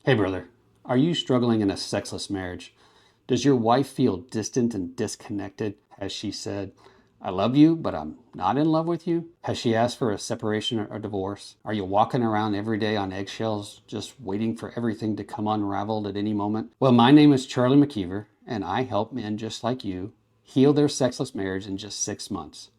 Hey, brother, are you struggling in a sexless marriage? Does your wife feel distant and disconnected? Has she said, I love you, but I'm not in love with you? Has she asked for a separation or a divorce? Are you walking around every day on eggshells, just waiting for everything to come unraveled at any moment? Well, my name is Charlie McKeever, and I help men just like you heal their sexless marriage in just 6 months.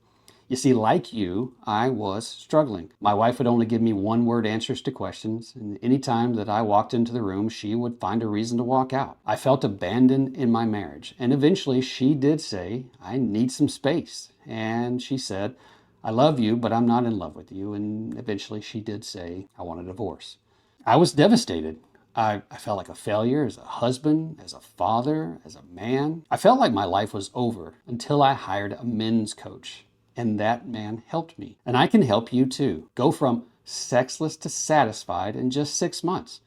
You see, like you, I was struggling. My wife would only give me one-word answers to questions, and any time that I walked into the room, she would find a reason to walk out. I felt abandoned in my marriage, and eventually she did say, I need some space. And she said, I love you, but I'm not in love with you. And eventually she did say, I want a divorce. I was devastated. I felt like a failure as a husband, as a father, as a man. I felt like my life was over until I hired a men's coach. And that man helped me. And I can help you too. Go from sexless to satisfied in just 6 months.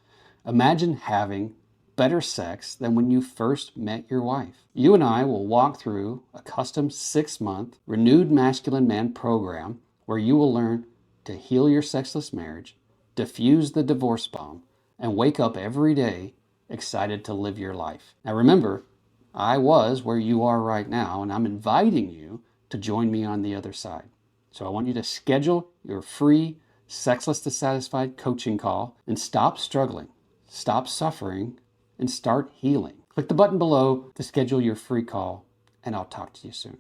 Imagine having better sex than when you first met your wife. You and I will walk through a custom 6-month renewed masculine man program where you will learn to heal your sexless marriage, diffuse the divorce bomb, and wake up every day excited to live your life. Now remember, I was where you are right now, and I'm inviting you to join me on the other side. So I want you to schedule your free Sexless to Satisfied coaching call and stop struggling, stop suffering, and start healing. Click the button below to schedule your free call, and I'll talk to you soon.